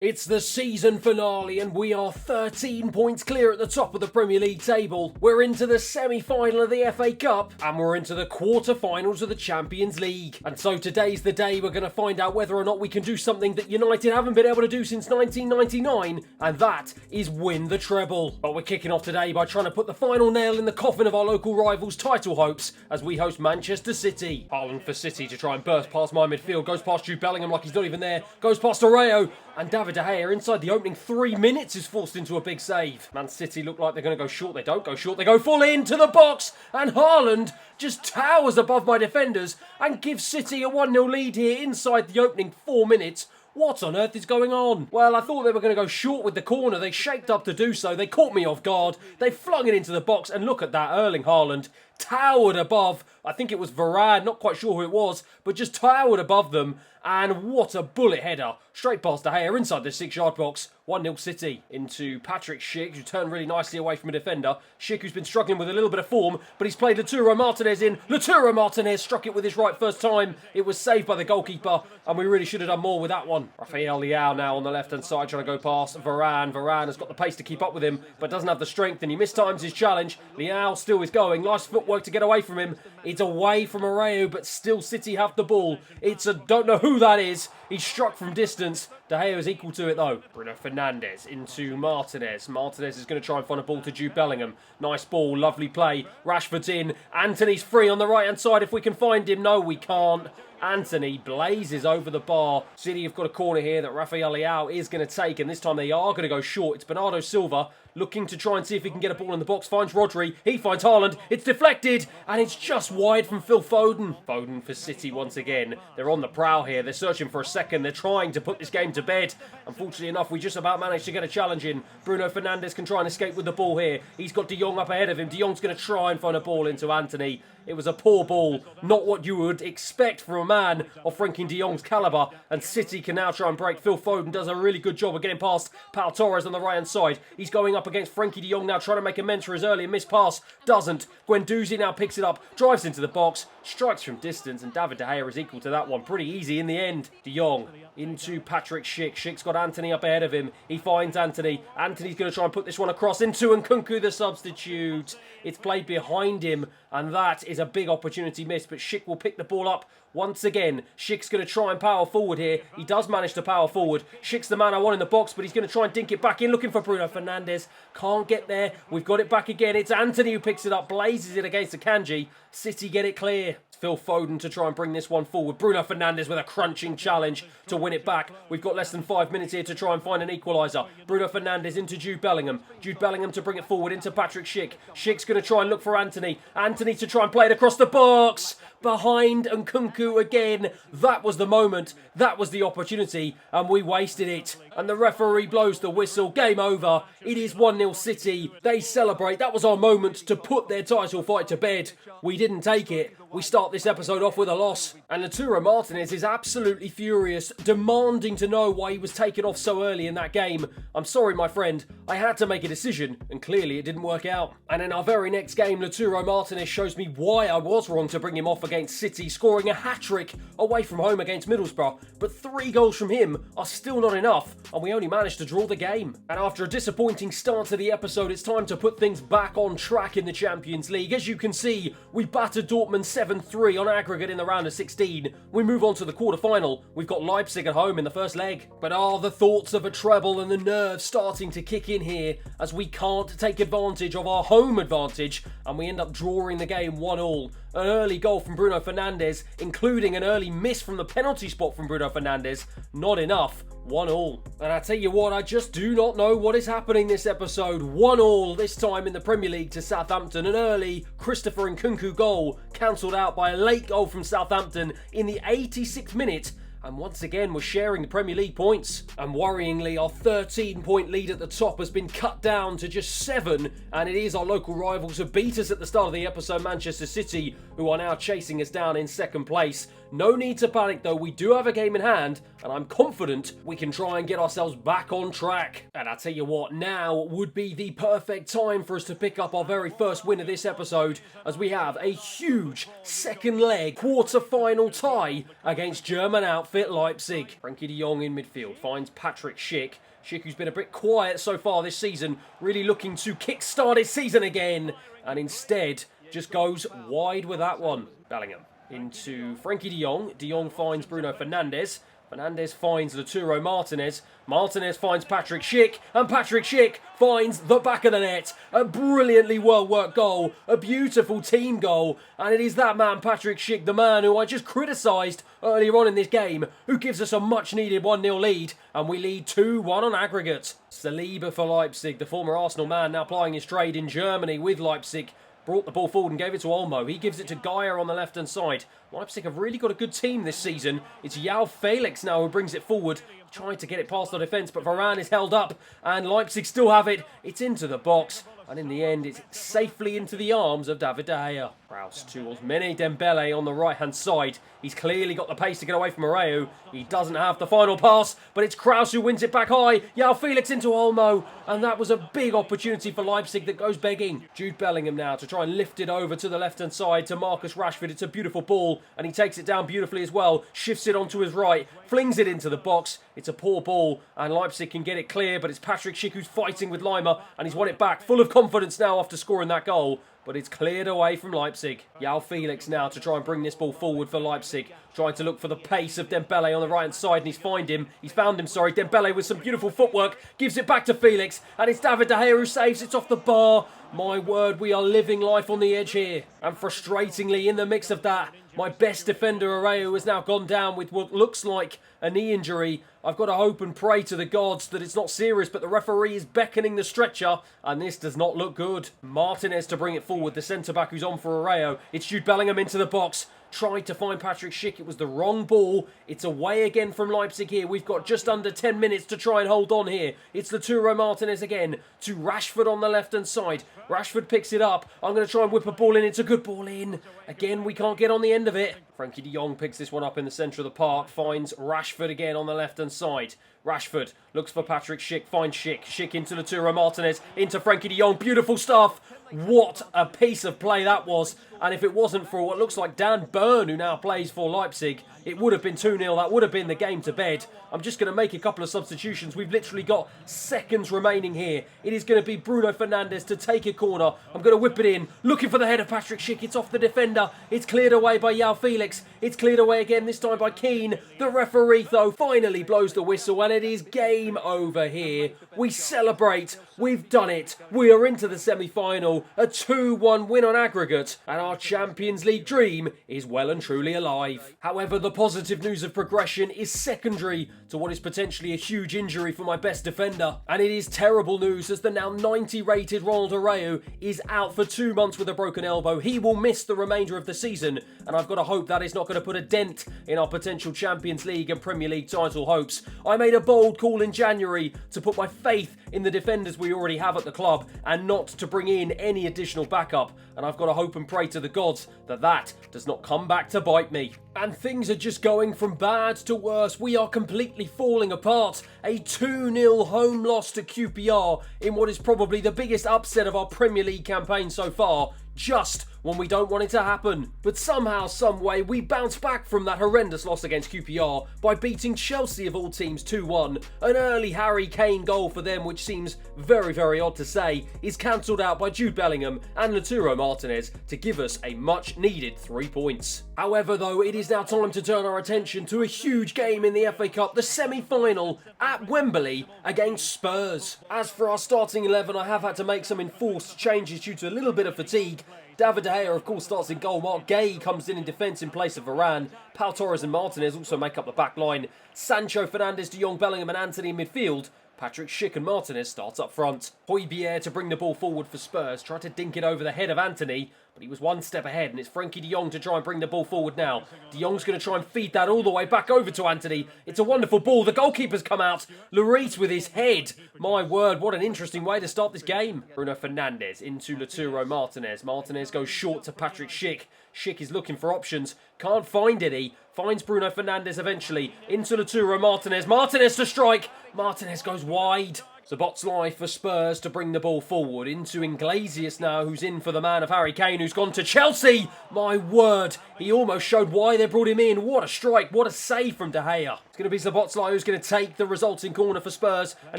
It's the season finale and we are 13 points clear at the top of the Premier League table. We're into the semi-final of the FA Cup and we're into the quarter-finals of the Champions League. And so today's the day we're going to find out whether or not we can do something that United haven't been able to do since 1999, and that is win the treble. But we're kicking off today by trying to put the final nail in the coffin of our local rivals' title hopes as we host Manchester City. Haaland for City to try and burst past my midfield, goes past Jude Bellingham like he's not even there, goes past Areo, and David De Gea inside the opening 3 minutes is forced into a big save. Man City look like they're going to go short. They don't go short. They go full into the box. And Haaland just towers above my defenders and gives City a 1-0 lead here inside the opening 4 minutes. What on earth is going on? Well, I thought they were going to go short with the corner. They shaped up to do so. They caught me off guard. They flung it into the box. And look at that, Erling Haaland towered above. I think it was Varane, not quite sure who it was, but just towered above them. And what a bullet header. Straight past De Gea inside the 6-yard box. 1-0 City into Patrick Schick, who turned really nicely away from a defender. Schick, who's been struggling with a little bit of form, but he's played Lautaro Martinez in. Lautaro Martinez struck it with his right first time. It was saved by the goalkeeper, and we really should have done more with that one. Rafael Leao now on the left-hand side trying to go past Varane. Varane has got the pace to keep up with him, but doesn't have the strength, and he mistimes his challenge. Leao still is going. Nice footwork to get away from him. It's away from Areo, but still City have the ball. It's a don't know who that is. He's struck from distance. De Gea is equal to it though. Bruno Fernandes into Martinez. Martinez is going to try and find a ball to Jude Bellingham. Nice ball, lovely play. Rashford's in. Anthony's free on the right hand side if we can find him. No, we can't. Anthony blazes over the bar. City have got a corner here that Rafael Leao is going to take, and this time they are going to go short. It's Bernardo Silva looking to try and see if he can get a ball in the box. Finds Rodri. He finds Haaland. It's deflected, and it's just wide from Phil Foden. Foden for City once again. They're on the prowl here. They're searching for a second. They're trying to put this game to bed. Unfortunately enough, we just about managed to get a challenge in. Bruno Fernandes can try and escape with the ball here. He's got De Jong up ahead of him. De Jong's going to try and find a ball into Anthony. It was a poor ball, not what you would expect from a man of Frankie de Jong's calibre, and City can now try and break. Phil Foden does a really good job of getting past Pau Torres on the right-hand side. He's going up against Frankie de Jong now, trying to make amends for his earlier missed pass. Doesn't. Guendouzi now picks it up, drives into the box, strikes from distance, and David De Gea is equal to that one. Pretty easy in the end. De Jong into Patrick Schick. Schick's got Anthony up ahead of him. He finds Anthony. Anthony's going to try and put this one across into Nkunku, the substitute. It's played behind him, and that is a big opportunity missed, but Schick will pick the ball up once again. Schick's going to try and power forward here. He does manage to power forward. Schick's the man I want in the box, but he's going to try and dink it back in, looking for Bruno Fernandes. Can't get there. We've got it back again. It's Anthony who picks it up, blazes it against Akanji. City get it clear. It's Phil Foden to try and bring this one forward. Bruno Fernandes with a crunching challenge to win it back. We've got less than 5 minutes here to try and find an equaliser. Bruno Fernandes into Jude Bellingham. Jude Bellingham to bring it forward into Patrick Schick. Schick's going to try and look for Anthony. Anthony to try and play it across the box. Behind Nkunku again. That was the moment. That was the opportunity. And we wasted it. And the referee blows the whistle. Game over. It is 1-0 City. They celebrate. That was our moment to put their title fight to bed. We didn't take it. We start this episode off with a loss. And Lautaro Martinez is absolutely furious, demanding to know why he was taken off so early in that game. I'm sorry, my friend. I had to make a decision, and clearly it didn't work out. And in our very next game, Lautaro Martinez shows me why I was wrong to bring him off against City, scoring a hat-trick away from home against Middlesbrough. But 3 goals from him are still not enough, and we only managed to draw the game. And after a disappointing start to the episode, it's time to put things back on track in the Champions League. As you can see, we battered Dortmund 7-3 on aggregate in the round of 16. We move on to the quarter-final. We've got Leipzig at home in the first leg. But are the thoughts of a treble and the nerves starting to kick in here as we can't take advantage of our home advantage and we end up drawing the game 1-1. An early goal from Bruno Fernandes, including an early miss from the penalty spot from Bruno Fernandes. Not enough. 1-1. And I tell you what, I just do not know what is happening this episode. 1-1, this time in the Premier League to Southampton. An early Christopher Nkunku goal cancelled out by a late goal from Southampton in the 86th minute. And once again, we're sharing the Premier League points. And worryingly, our 13-point lead at the top has been cut down to just 7. And it is our local rivals who beat us at the start of the episode, Manchester City, who are now chasing us down in second place. No need to panic though, we do have a game in hand, and I'm confident we can try and get ourselves back on track. And I tell you what, now would be the perfect time for us to pick up our very first win of this episode, as we have a huge second leg quarter-final tie against German outfit Leipzig. Frankie de Jong in midfield finds Patrick Schick. Schick, who's been a bit quiet so far this season, really looking to kickstart his season again, and instead just goes wide with that one. Bellingham into Frankie de Jong. De Jong finds Bruno Fernandes. Fernandes finds Lautaro Martinez. Martinez finds Patrick Schick, and Patrick Schick finds the back of the net. A brilliantly well-worked goal, a beautiful team goal, and it is that man, Patrick Schick, the man who I just criticised earlier on in this game, who gives us a much-needed 1-0 lead, and we lead 2-1 on aggregate. Saliba for Leipzig, the former Arsenal man now plying his trade in Germany with Leipzig. Brought the ball forward and gave it to Olmo. He gives it to Geyer on the left-hand side. Leipzig have really got a good team this season. It's João Felix now who brings it forward. Trying to get it past the defence, but Varane is held up. And Leipzig still have it. It's into the box. And in the end, it's safely into the arms of David De Gea. Prowse towards Mene Dembele on the right-hand side. He's clearly got the pace to get away from Areu. He doesn't have the final pass, but it's Kraus who wins it back high. João Felix into Olmo. And that was a big opportunity for Leipzig that goes begging. Jude Bellingham now to try and lift it over to the left-hand side to Marcus Rashford. It's a beautiful ball, and he takes it down beautifully as well. Shifts it onto his right, flings it into the box. It's a poor ball, and Leipzig can get it clear, but it's Patrick Schick who's fighting with Lima, and he's won it back. Full of confidence now after scoring that goal, but it's cleared away from Leipzig. João Felix now to try and bring this ball forward for Leipzig. Trying to look for the pace of Dembele on the right-hand side, and he's found him. Dembele with some beautiful footwork, gives it back to Felix, and it's David De Gea who saves it off the bar. My word, we are living life on the edge here. And frustratingly, in the mix of that, my best defender, Areu, has now gone down with what looks like a knee injury. I've got to hope and pray to the gods that it's not serious, but the referee is beckoning the stretcher, and this does not look good. Martinez to bring it forward, the centre-back who's on for Areu. It's Jude Bellingham into the box. Tried to find Patrick Schick. It was the wrong ball. It's away again from Leipzig here. We've got just under 10 minutes to try and hold on here. It's Lautaro Martinez again to Rashford on the left-hand side. Rashford picks it up. I'm going to try and whip a ball in. It's a good ball in. Again, we can't get on the end of it. Frankie de Jong picks this one up in the centre of the park. Finds Rashford again on the left-hand side. Rashford looks for Patrick Schick. Finds Schick. Schick into Lautaro Martinez. Into Frankie de Jong. Beautiful stuff. What a piece of play that was. And if it wasn't for what looks like Dan Burn, who now plays for Leipzig, it would have been 2-0. That would have been the game to bed. I'm just going to make a couple of substitutions. We've literally got seconds remaining here. It is going to be Bruno Fernandes to take a corner. I'm going to whip it in. Looking for the head of Patrick Schick. It's off the defender. It's cleared away by João Felix. It's cleared away again, this time by Keane. The referee, though, finally blows the whistle, and it is game over here. We celebrate. We've done it. We are into the semi-final. A 2-1 win on aggregate. And our Champions League dream is well and truly alive. However, the positive news of progression is secondary to what is potentially a huge injury for my best defender. And it is terrible news as the now 90 rated Ronald Areu is out for 2 months with a broken elbow. He will miss the remainder of the season, and I've got to hope that is not going to put a dent in our potential Champions League and Premier League title hopes. I made a bold call in January to put my faith in the defenders we already have at the club and not to bring in any additional backup, and I've got to hope and pray to the gods that that does not come back to bite me. And things are just going from bad to worse. We are completely falling apart. A 2-0 home loss to QPR in what is probably the biggest upset of our Premier League campaign so far, just when we don't want it to happen. But somehow, someway, we bounce back from that horrendous loss against QPR by beating Chelsea of all teams 2-1. An early Harry Kane goal for them, which seems very, very odd to say, is cancelled out by Jude Bellingham and Lautaro Martinez to give us a much-needed 3 points. However, though, it is now time to turn our attention to a huge game in the FA Cup, the semi-final at Wembley against Spurs. As for our starting 11, I have had to make some enforced changes due to a little bit of fatigue. David De Gea, of course, starts in goal. Mark Gay comes in defence in place of Varane. Pau Torres and Martinez also make up the back line. Sancho, Fernandes, De Jong, Bellingham and Antony in midfield. Patrick Schick and Martinez starts up front. Højbjerg to bring the ball forward for Spurs. Try to dink it over the head of Antony, But he was one step ahead, and it's Frankie de Jong to try and bring the ball forward now. De Jong's going to try and feed that all the way back over to Antony. It's a wonderful ball. The goalkeeper's come out. Lloris with his head. My word, what an interesting way to start this game. Bruno Fernandes into Lautaro Martinez. Martinez goes short to Patrick Schick. Schick is looking for options. Can't find any. Finds Bruno Fernandes eventually. Into Lautaro Martinez. Martinez to strike. Martinez goes wide. Szoboszlai for Spurs to bring the ball forward. Into Iglesias now, who's in for the man of Harry Kane, who's gone to Chelsea. My word, he almost showed why they brought him in. What a strike, what a save from De Gea. It's going to be Szoboszlai who's going to take the resulting corner for Spurs, and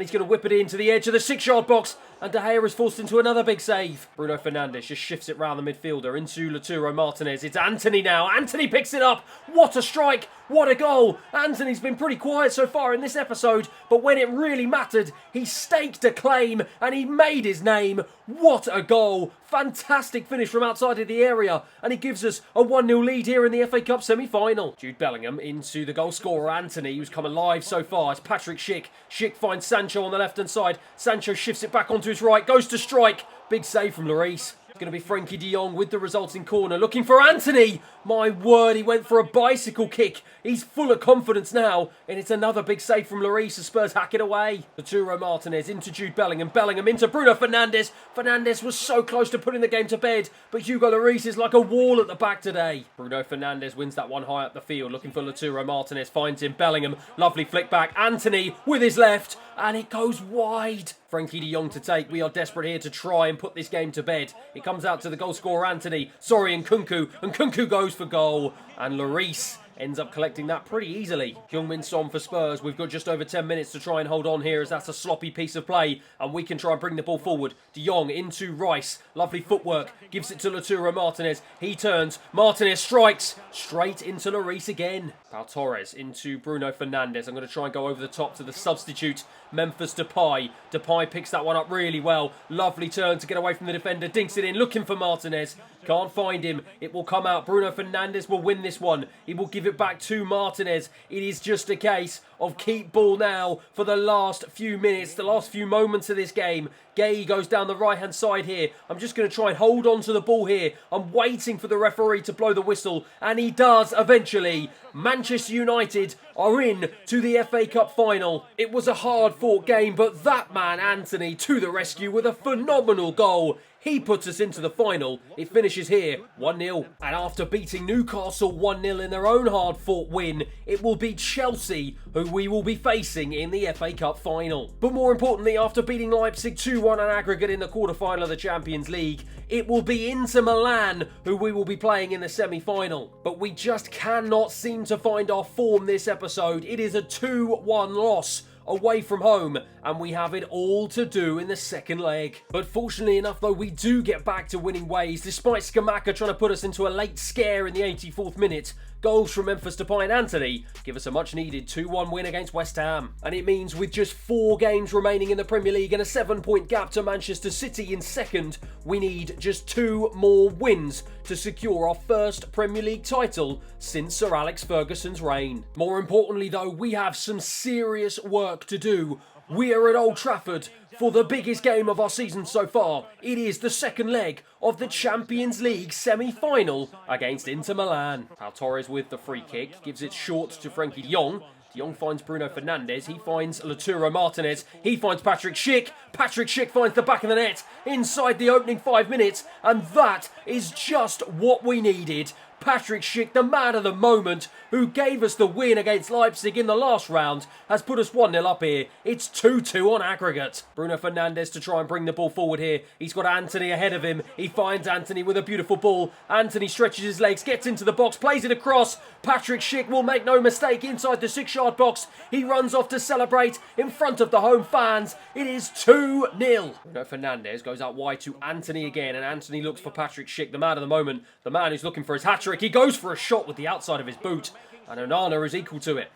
he's going to whip it into the edge of the 6-yard box, and De Gea is forced into another big save. Bruno Fernandes just shifts it round the midfielder into Lautaro Martinez. It's Antony now. Antony picks it up. What a strike. What a goal. Antony's been pretty quiet so far in this episode, but when it really mattered, he staked a claim and he made his name. What a goal. Fantastic finish from outside of the area, and it gives us a 1-0 lead here in the FA Cup semi-final. Jude Bellingham into the goal scorer Antony, who's come alive so far. It's Patrick Schick. Schick finds Sancho on the left-hand side. Sancho shifts it back onto his right, goes to strike. Big save from Lloris. It's going to be Frankie de Jong with the resulting corner, looking for Antony. My word, he went for a bicycle kick. He's full of confidence now, and it's another big save from Lloris as Spurs hack it away. Lautaro Martinez into Jude Bellingham. Bellingham into Bruno Fernandes. Fernandes was so close to putting the game to bed, but Hugo Lloris is like a wall at the back today. Bruno Fernandes wins that one high up the field, looking for Lautaro Martinez. Finds him. Bellingham, lovely flick back. Antony with his left, and it goes wide. Frankie de Jong to take. We are desperate here to try and put this game to bed. It comes out to the goal scorer Antony. Sorry, and Nkunku goes for goal. And Lloris ends up collecting that pretty easily. Heung-min Son for Spurs. We've got just over 10 minutes to try and hold on here, as that's a sloppy piece of play, and we can try and bring the ball forward. De Jong into Rice. Lovely footwork. Gives it to Lautaro Martinez. He turns. Martinez strikes. Straight into Lloris again. Pau Torres into Bruno Fernandes. I'm going to try and go over the top to the substitute, Memphis Depay. Depay picks that one up really well. Lovely turn to get away from the defender. Dinks it in, looking for Martinez. Can't find him. It will come out. Bruno Fernandes will win this one. He will give it back to Martinez. It is just a case of keep ball now for the last few minutes, the last few moments of this game. Gay goes down the right-hand side here. I'm just going to try and hold on to the ball here. I'm waiting for the referee to blow the whistle, and he does eventually. Manchester United are in to the FA Cup final. It was a hard-fought game, but that man, Antony, to the rescue with a phenomenal goal. He puts us into the final. It finishes here, 1-0. And after beating Newcastle 1-0 in their own hard-fought win, it will be Chelsea who we will be facing in the FA Cup final. But more importantly, after beating Leipzig 2-1 on aggregate in the quarter-final of the Champions League, it will be Inter Milan who we will be playing in the semi-final. But we just cannot seem to find our form this episode. It is a 2-1 loss away from home, and we have it all to do in the second leg. But fortunately enough, though, we do get back to winning ways, despite Scamacca trying to put us into a late scare in the 84th minute. Goals from Memphis Depay and Antony give us a much-needed 2-1 win against West Ham. And it means with just 4 games remaining in the Premier League and a 7-point gap to Manchester City in second, we need just 2 more wins to secure our first Premier League title since Sir Alex Ferguson's reign. More importantly, though, we have some serious work to do. We are at Old Trafford for the biggest game of our season so far. It is the second leg of the Champions League semi-final against Inter Milan. Pau Torres with the free kick, gives it short to Frankie de Jong. De Jong finds Bruno Fernandes, he finds Lautaro Martinez, he finds Patrick Schick. Patrick Schick finds the back of the net inside the opening 5 minutes, and that is just what we needed. Patrick Schick, the man of the moment, who gave us the win against Leipzig in the last round, has put us 1-0 up here. It's 2-2 on aggregate. Bruno Fernandes to try and bring the ball forward here. He's got Antony ahead of him. He finds Antony with a beautiful ball. Antony stretches his legs, gets into the box, plays it across. Patrick Schick will make no mistake inside the 6-yard box. He runs off to celebrate in front of the home fans. It is 2-0. Bruno Fernandes goes out wide to Antony again, and Antony looks for Patrick Schick, the man of the moment, the man who's looking for his hat-trick. He goes for a shot with the outside of his boot, and Onana is equal to it.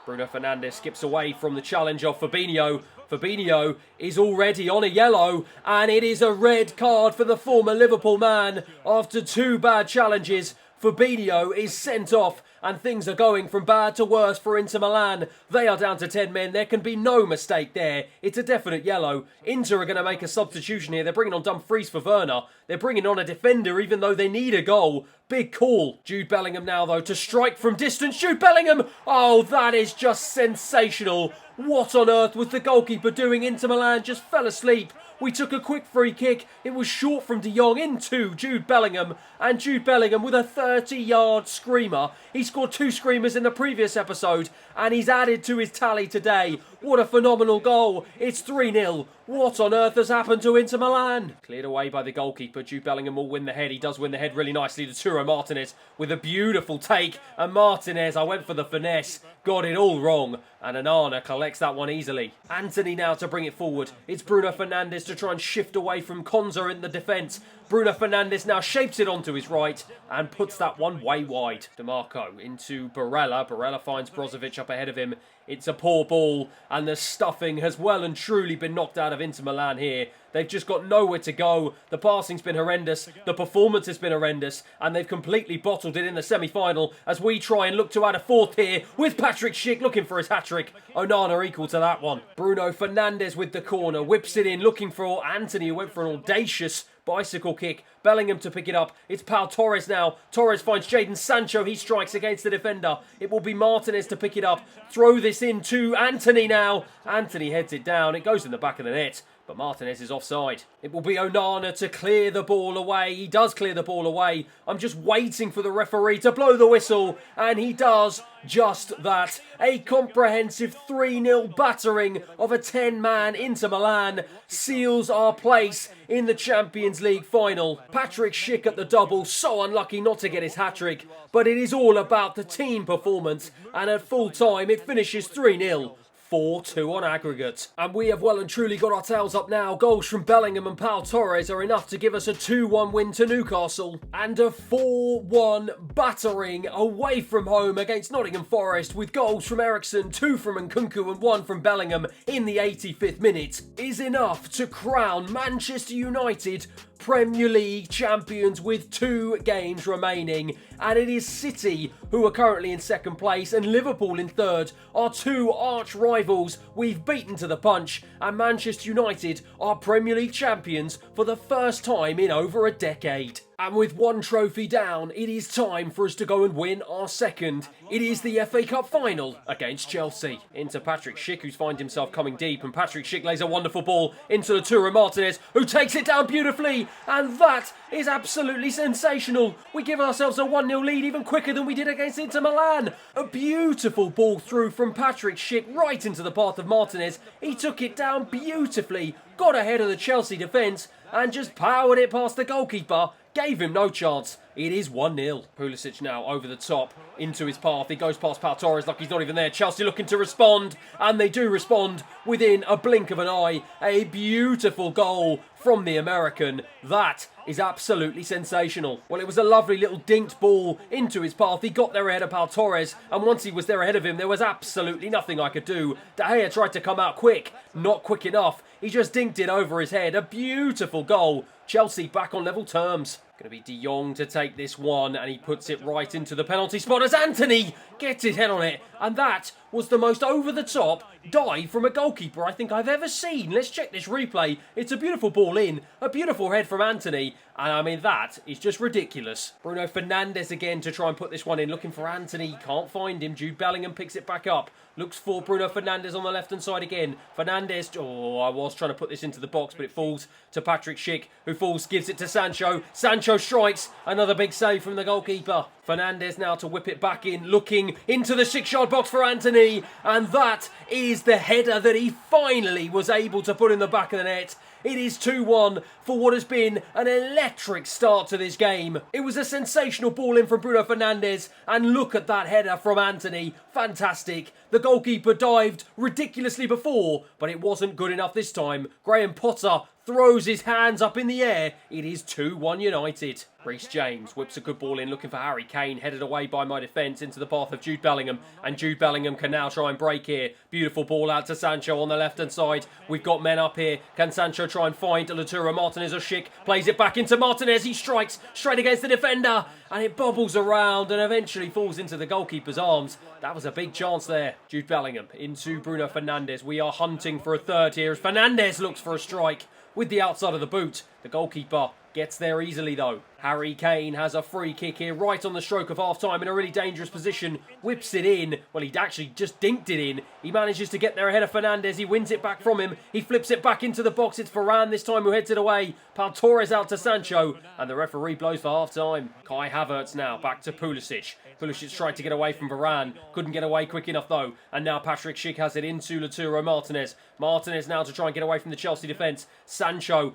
Bruno Fernandes skips away from the challenge of Fabinho. Fabinho is already on a yellow, and it is a red card for the former Liverpool man. After 2 bad challenges, Fabinho is sent off, and things are going from bad to worse for Inter Milan. They are down to 10 men. There can be no mistake there. It's a definite yellow. Inter are going to make a substitution here. They're bringing on Dumfries for Werner. They're bringing on a defender even though they need a goal. Big call. Jude Bellingham now, though, to strike from distance. Jude Bellingham! Oh, that is just sensational. What on earth was the goalkeeper doing? Inter Milan just fell asleep. We took a quick free kick. It was short from De Jong into Jude Bellingham. And Jude Bellingham with a 30-yard screamer. He scored 2 screamers in the previous episode. And he's added to his tally today. What a phenomenal goal. It's 3-0. What on earth has happened to Inter Milan? Cleared away by the goalkeeper. Jude Bellingham will win the head. He does win the head really nicely to Turo Martinez with a beautiful take. And Martinez, I went for the finesse. Got it all wrong. And Onana collects that one easily. Anthony now to bring it forward. It's Bruno Fernandes to try and shift away from Konza in the defence. Bruno Fernandes now shapes it onto his right and puts that one way wide. DeMarco into Barella. Barella finds Brozovic up ahead of him. It's a poor ball and the stuffing has well and truly been knocked out of Inter Milan here. They've just got nowhere to go. The passing's been horrendous. The performance has been horrendous. And they've completely bottled it in the semi-final as we try and look to add a fourth here with Patrick Schick looking for his hat-trick. Onana equal to that one. Bruno Fernandes with the corner. Whips it in looking for Anthony who went for an audacious bicycle kick. Bellingham to pick it up. It's Pau Torres now. Torres finds Jadon Sancho. He strikes against the defender. It will be Martinez to pick it up. Throw this in to Anthony now. Anthony heads it down. It goes in the back of the net. But Martinez is offside. It will be Onana to clear the ball away. He does clear the ball away. I'm just waiting for the referee to blow the whistle. And he does just that. A comprehensive 3-0 battering of a 10-man Inter Milan seals our place in the Champions League final. Patrick Schick at the double, so unlucky not to get his hat-trick. But it is all about the team performance. And at full time, it finishes 3-0. 4-2 on aggregate. And we have well and truly got our tails up now. Goals from Bellingham and Pau Torres are enough to give us a 2-1 win to Newcastle. And a 4-1 battering away from home against Nottingham Forest with goals from Eriksen, 2 from Nkunku and 1 from Bellingham in the 85th minute is enough to crown Manchester United Premier League champions with 2 games remaining. And it is City who are currently in second place and Liverpool in third, our 2 arch rivals we've beaten to the punch, and Manchester United are Premier League champions for the first time in over a decade. And with 1 trophy down, it is time for us to go and win our second. It is the FA Cup final against Chelsea. Into Patrick Schick, who's finds himself coming deep, and Patrick Schick lays a wonderful ball into Lautaro Martinez, who takes it down beautifully, and that is absolutely sensational. We give ourselves a 1-0 lead even quicker than we did against Inter Milan. A beautiful ball through from Patrick Schick right into the path of Martinez. He took it down beautifully, got ahead of the Chelsea defence, and just powered it past the goalkeeper. Gave him no chance. It is 1-0. Pulisic now over the top into his path. He goes past Pau Torres like he's not even there. Chelsea looking to respond, and they do respond within a blink of an eye. A beautiful goal from the American. That is absolutely sensational. Well, it was a lovely little dinked ball into his path. He got there ahead of Pau Torres, and once he was there ahead of him, there was absolutely nothing I could do. De Gea tried to come out quick. Not quick enough. He just dinked it over his head. A beautiful goal. Chelsea back on level terms. Going to be De Jong to take this one, and he puts it right into the penalty spot as Anthony gets his head on it. And that was the most over-the-top dive from a goalkeeper I think I've ever seen. Let's check this replay. It's a beautiful ball in, a beautiful head from Anthony, and I mean, that is just ridiculous. Bruno Fernandes again to try and put this one in, looking for Anthony. Can't find him. Jude Bellingham picks it back up. Looks for Bruno Fernandes on the left-hand side again. Fernandes, I was trying to put this into the box, but it falls to Patrick Schick, who falls, gives it to Sancho. Sancho strikes. Another big save from the goalkeeper. Fernandes now to whip it back in, looking into the 6-yard box for Anthony. And that is the header that he finally was able to put in the back of the net. It is 2-1 for what has been an electric start to this game. It was a sensational ball in from Bruno Fernandes, and look at that header from Anthony. Fantastic. The goalkeeper dived ridiculously before, but it wasn't good enough this time. Graham Potter throws his hands up in the air. It is 2-1 United. Reece James whips a good ball in, looking for Harry Kane, headed away by my defence into the path of Jude Bellingham, and Jude Bellingham can now try and break here. Beautiful ball out to Sancho on the left-hand side. We've got men up here. Can Sancho try and find Lautaro Martinez or Schick. Plays it back into Martinez. He strikes straight against the defender. And it bobbles around and eventually falls into the goalkeeper's arms. That was a big chance there. Jude Bellingham into Bruno Fernandes. We are hunting for a third here as Fernandes looks for a strike with the outside of the boot. The goalkeeper gets there easily though. Harry Kane has a free kick here right on the stroke of half-time in a really dangerous position. Whips it in. Well, he'd actually just dinked it in. He manages to get there ahead of Fernandes. He wins it back from him. He flips it back into the box. It's Varane this time who heads it away. Pau Torres out to Sancho. And the referee blows for half-time. Kai Havertz now back to Pulisic. Pulisic tried to get away from Varane. Couldn't get away quick enough though. And now Patrick Schick has it into Lautaro Martinez. Martinez now to try and get away from the Chelsea defence. Sancho's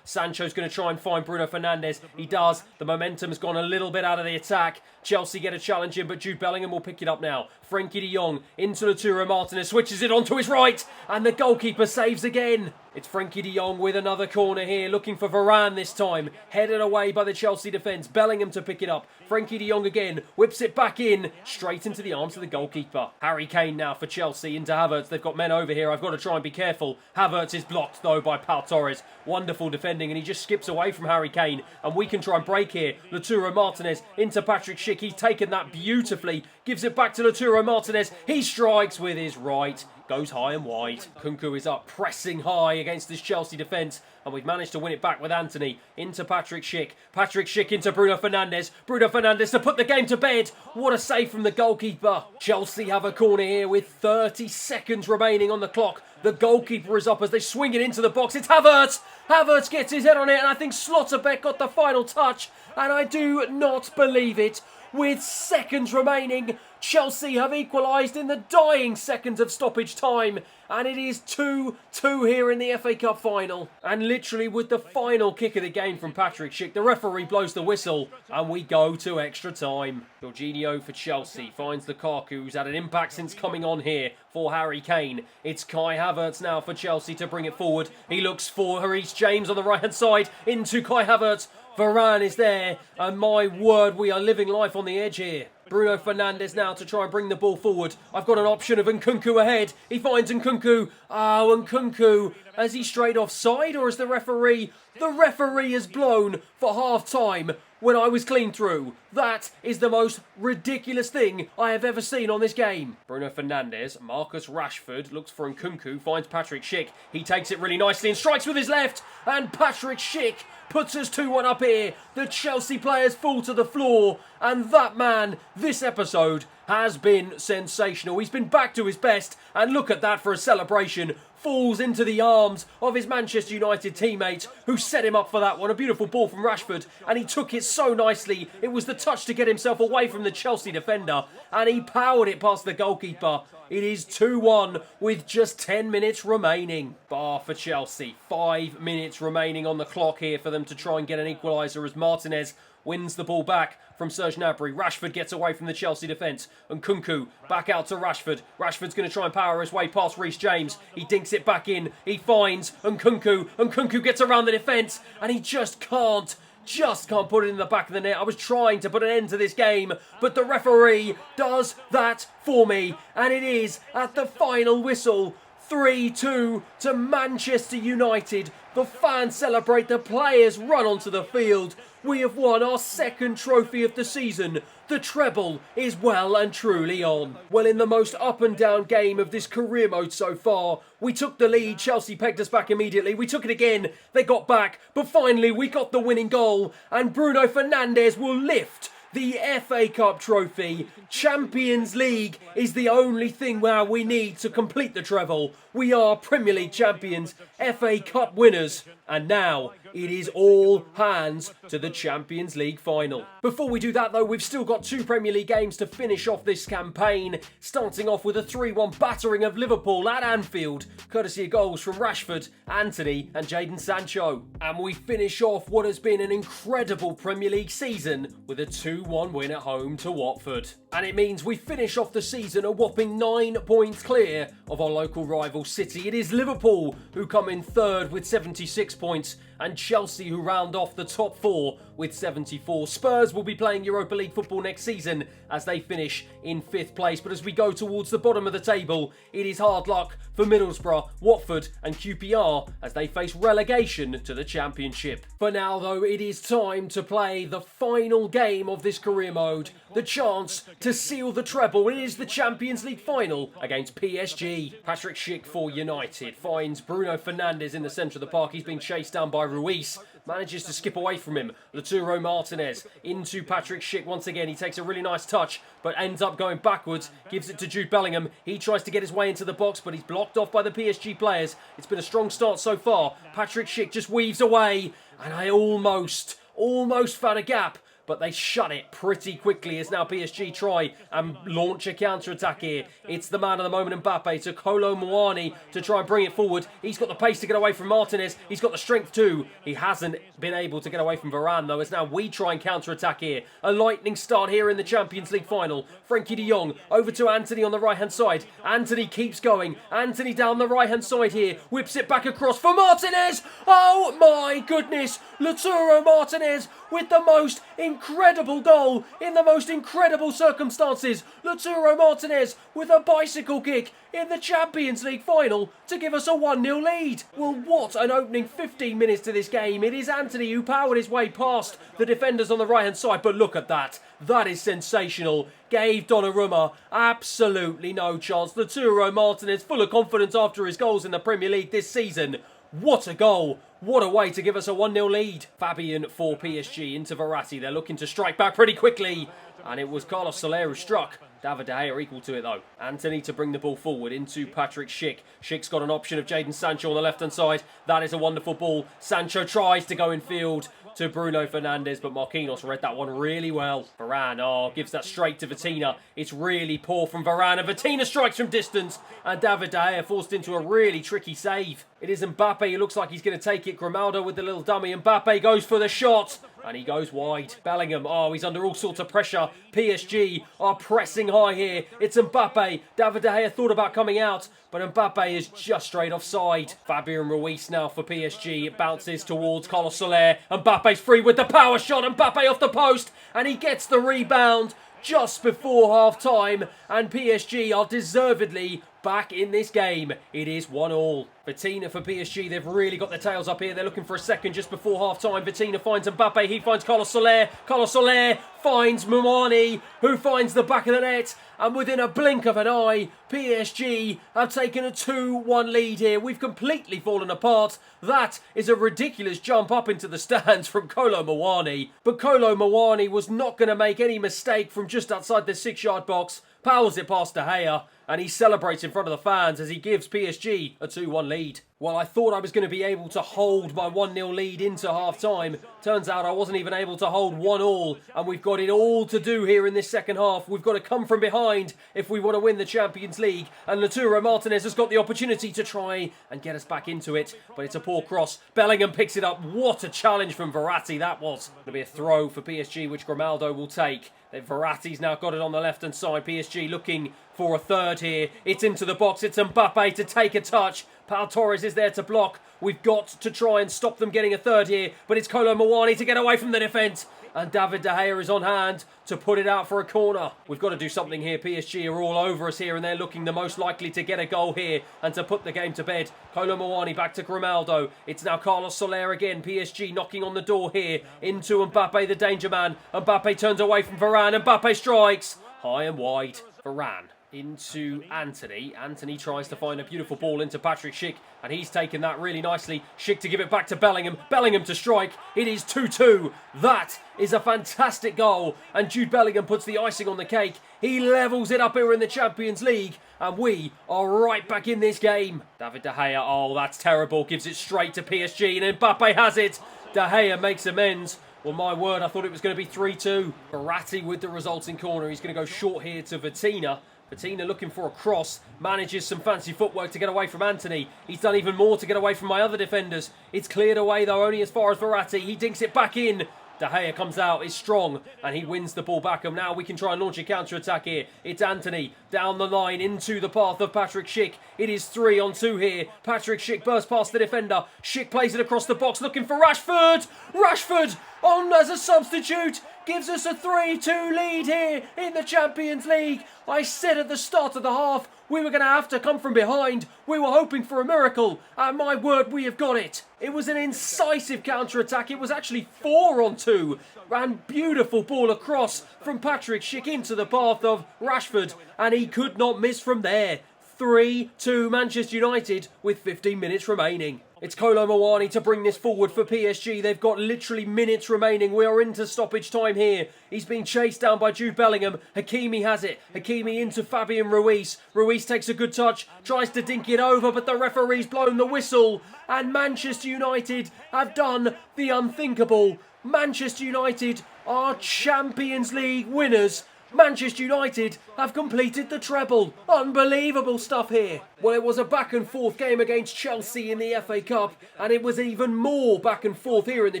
going to try and find Bruno Fernandes. He does. The momentum's gone a little bit out of the attack. Chelsea get a challenge in, but Jude Bellingham will pick it up now. Frenkie de Jong into Lautaro Martinez, switches it onto his right, and the goalkeeper saves again. It's Frenkie de Jong with another corner here, looking for Varane this time. Headed away by the Chelsea defence. Bellingham to pick it up. Frenkie de Jong again, whips it back in, straight into the arms of the goalkeeper. Harry Kane now for Chelsea, into Havertz. They've got men over here. I've got to try and be careful. Havertz is blocked though by Pau Torres. Wonderful defending, and he just skips away from Harry Kane, and we can try and break here. Lautaro Martinez into Patrick Schick. He's taken that beautifully. Gives it back to Lautaro Martinez. He strikes with his right. Goes high and wide. Kunku is up, pressing high against this Chelsea defence. And we've managed to win it back with Antony. Into Patrick Schick. Patrick Schick into Bruno Fernandes. Bruno Fernandes to put the game to bed. What a save from the goalkeeper. Chelsea have a corner here with 30 seconds remaining on the clock. The goalkeeper is up as they swing it into the box. It's Havertz. Havertz gets his head on it, and I think Slotterbeck got the final touch. And I do not believe it. With seconds remaining, Chelsea have equalised in the dying seconds of stoppage time. And it is 2-2 here in the FA Cup final. And literally with the final kick of the game from Patrick Schick, the referee blows the whistle and we go to extra time. Jorginho for Chelsea finds Lukaku, who's had an impact since coming on here for Harry Kane. It's Kai Havertz now for Chelsea to bring it forward. He looks for Reece James on the right-hand side into Kai Havertz. Varane is there, and my word, we are living life on the edge here. Bruno Fernandes now to try and bring the ball forward. I've got an option of Nkunku ahead. He finds Nkunku. Oh, Nkunku. Has he strayed offside, or is the referee? The referee has blown for half-time when I was clean through. That is the most ridiculous thing I have ever seen on this game. Bruno Fernandes, Marcus Rashford looks for Nkunku, finds Patrick Schick. He takes it really nicely and strikes with his left. And Patrick Schick puts us 2-1 up here. The Chelsea players fall to the floor. And that man, this episode, has been sensational. He's been back to his best. And look at that for a celebration. Falls into the arms of his Manchester United teammate who set him up for that one. A beautiful ball from Rashford, and he took it so nicely. It was the touch to get himself away from the Chelsea defender, and he powered it past the goalkeeper. It is 2-1 with just 10 minutes remaining. Bar for Chelsea. 5 minutes remaining on the clock here for them to try and get an equaliser as Martinez wins the ball back from Serge Gnabry. Rashford gets away from the Chelsea defence. And Kunku back out to Rashford. Rashford's going to try and power his way past Reece James. He dinks it back in. He finds Nkunku. And Nkunku gets around the defence. And he just can't put it in the back of the net. I was trying to put an end to this game, but the referee does that for me. And it is at the final whistle. 3-2 to Manchester United. The fans celebrate, the players run onto the field. We have won our second trophy of the season. The treble is well and truly on. Well, in the most up and down game of this career mode so far, we took the lead, Chelsea pegged us back immediately, we took it again, they got back, but finally we got the winning goal, and Bruno Fernandes will lift the FA Cup trophy. Champions League is the only thing where we need to complete the treble. We are Premier League champions, FA Cup winners, and now it is all hands to the Champions League final. Before we do that though, we've still got 2 Premier League games to finish off this campaign, starting off with a 3-1 battering of Liverpool at Anfield, courtesy of goals from Rashford, Antony and Jadon Sancho. And we finish off what has been an incredible Premier League season with a 2-1 win at home to Watford. And it means we finish off the season a whopping 9 points clear of our local rival City. It is Liverpool who come in third with 76 points, and Chelsea who round off the top 4 with 74. Spurs will be playing Europa League football next season as they finish in 5th place. But as we go towards the bottom of the table, it is hard luck for Middlesbrough, Watford and QPR as they face relegation to the Championship. For now though, it is time to play the final game of this career mode, the chance to seal the treble. It is the Champions League final against PSG. Patrick Schick for United finds Bruno Fernandes in the centre of the park. He's being chased down by Ruiz. Manages to skip away from him. Lautaro Martinez into Patrick Schick once again. He takes a really nice touch, but ends up going backwards. Gives it to Jude Bellingham. He tries to get his way into the box, but he's blocked off by the PSG players. It's been a strong start so far. Patrick Schick just weaves away, and I almost found a gap. But they shut it pretty quickly as now PSG try and launch a counter-attack here. It's the man of the moment, Mbappe, to Kolo Muani to try and bring it forward. He's got the pace to get away from Martinez. He's got the strength too. He hasn't been able to get away from Varane though, as now we try and counter-attack here. A lightning start here in the Champions League final. Frenkie de Jong over to Antony on the right-hand side. Antony keeps going. Antony down the right-hand side here. Whips it back across for Martinez. Oh my goodness. Lautaro Martinez with the most incredible goal in the most incredible circumstances. Lautaro Martinez with a bicycle kick in the Champions League final to give us a 1-0 lead. Well, what an opening 15 minutes to this game. It is Antony who powered his way past the defenders on the right-hand side, but look at that. That is sensational. Gave Donnarumma absolutely no chance. Lautaro Martinez full of confidence after his goals in the Premier League this season. What a goal. What a way to give us a 1-0 lead. Fabian for PSG into Verratti. They're looking to strike back pretty quickly. And it was Carlos Soler who struck. David De Gea equal to it though. Antony to bring the ball forward into Patrick Schick. Schick's got an option of Jadon Sancho on the left-hand side. That is a wonderful ball. Sancho tries to go in field to Bruno Fernandes, but Marquinhos read that one really well. Varane, gives that straight to Vitinha. It's really poor from Varane, and Vitinha strikes from distance, and David De Gea forced into a really tricky save. It is Mbappe who looks like he's going to take it. Grimaldo with the little dummy. Mbappe goes for the shot, and he goes wide. Bellingham, he's under all sorts of pressure. PSG are pressing high here. It's Mbappe. David De Gea thought about coming out, but Mbappe is just straight offside. Fabian Ruiz now for PSG. It bounces towards Carlos Soler. Mbappe's free with the power shot. Mbappe off the post, and he gets the rebound just before half-time, and PSG are deservedly back in this game. It is 1-1. Vitinha for PSG. They've really got their tails up here. They're looking for a second just before half-time. Vitinha finds Mbappe. He finds Carlos Soler. Carlos Soler finds Mumani, who finds the back of the net. And within a blink of an eye, PSG have taken a 2-1 lead here. We've completely fallen apart. That is a ridiculous jump up into the stands from Kolo Muani. But Kolo Muani was not going to make any mistake from just outside the 6-yard box. Powers it past De Gea, and he celebrates in front of the fans as he gives PSG a 2-1 lead. Well, I thought I was going to be able to hold my 1-0 lead into half-time. Turns out I wasn't even able to hold 1-1, and we've got it all to do here in this second half. We've got to come from behind if we want to win the Champions League, and Lautaro Martinez has got the opportunity to try and get us back into it, but it's a poor cross. Bellingham picks it up. What a challenge from Verratti that was. Going to be a throw for PSG, which Grimaldo will take. Verratti's now got it on the left-hand side. PSG looking for a third here. It's into the box. It's Mbappe to take a touch. Pau Torres is there to block. We've got to try and stop them getting a third here, but it's Kolo Muani to get away from the defence. And David De Gea is on hand to put it out for a corner. We've got to do something here. PSG are all over us here, and they're looking the most likely to get a goal here and to put the game to bed. Kolo Muani back to Grimaldo. It's now Carlos Soler again. PSG knocking on the door here into Mbappe, the danger man. Mbappe turns away from Varane. Mbappe strikes high and wide. Varane into Antony. Antony tries to find a beautiful ball into Patrick Schick, and he's taken that really nicely. Schick to give it back to Bellingham. Bellingham to strike. It is 2-2. That is a fantastic goal, and Jude Bellingham puts the icing on the cake. He levels it up here in the Champions League, and we are right back in this game. David De Gea, that's terrible. Gives it straight to PSG, and Mbappe has it. De Gea makes amends. Well, my word, I thought it was going to be 3-2. Verratti with the resulting corner. He's going to go short here to Vitinha. Vitinha looking for a cross, manages some fancy footwork to get away from Antony. He's done even more to get away from my other defenders. It's cleared away though, only as far as Verratti. He dinks it back in. De Gea comes out, is strong, and he wins the ball back. And now we can try and launch a counter-attack here. It's Antony down the line into the path of Patrick Schick. It is 3-on-2 here. Patrick Schick bursts past the defender. Schick plays it across the box looking for Rashford. Rashford! on as a substitute, gives us a 3-2 lead here in the Champions League. I said at the start of the half we were going to have to come from behind. We were hoping for a miracle, and my word, we have got it. It was an incisive counter-attack. It was actually 4-on-2. And beautiful ball across from Patrick Schick into the path of Rashford, and he could not miss from there. 3-2 Manchester United with 15 minutes remaining. It's Kolo Muani to bring this forward for PSG. They've got literally minutes remaining. We are into stoppage time here. He's being chased down by Jude Bellingham. Hakimi has it. Hakimi into Fabian Ruiz. Ruiz takes a good touch, tries to dink it over, but the referee's blown the whistle. And Manchester United have done the unthinkable. Manchester United are Champions League winners. Manchester United have completed the treble. Unbelievable stuff here. Well, it was a back and forth game against Chelsea in the FA Cup, and it was even more back and forth here in the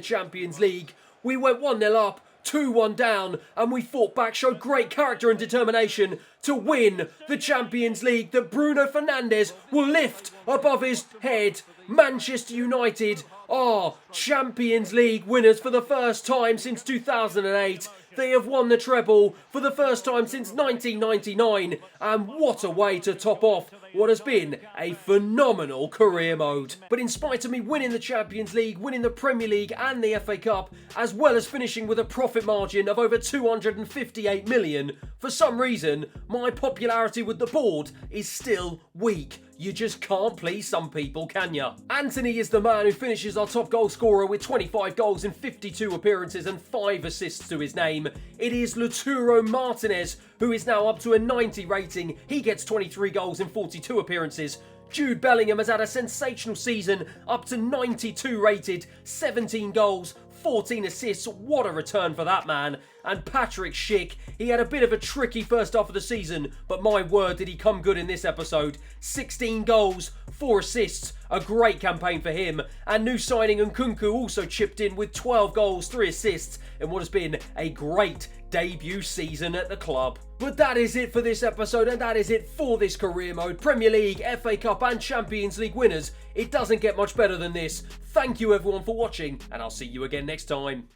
Champions League. We went 1-0 up, 2-1 down, and we fought back, showed great character and determination to win the Champions League that Bruno Fernandes will lift above his head. Manchester United are Champions League winners for the first time since 2008. They have won the treble for the first time since 1999, and what a way to top off what has been a phenomenal career mode. But in spite of me winning the Champions League, winning the Premier League and the FA Cup, as well as finishing with a profit margin of over 258 million, for some reason, my popularity with the board is still weak. You just can't please some people, can ya? Anthony is the man who finishes our top goal scorer with 25 goals in 52 appearances and 5 assists to his name. It is Lautaro Martinez, who is now up to a 90 rating. He gets 23 goals in 42 appearances. Jude Bellingham has had a sensational season, up to 92 rated, 17 goals, 14 assists. What a return for that man. And Patrick Schick, he had a bit of a tricky first half of the season, but my word, did he come good in this episode. 16 goals, 4 assists, a great campaign for him. And new signing Nkunku also chipped in with 12 goals, 3 assists in what has been a great debut season at the club. But that is it for this episode, and that is it for this career mode. Premier League, FA Cup and Champions League winners. It doesn't get much better than this. Thank you everyone for watching, and I'll see you again next time.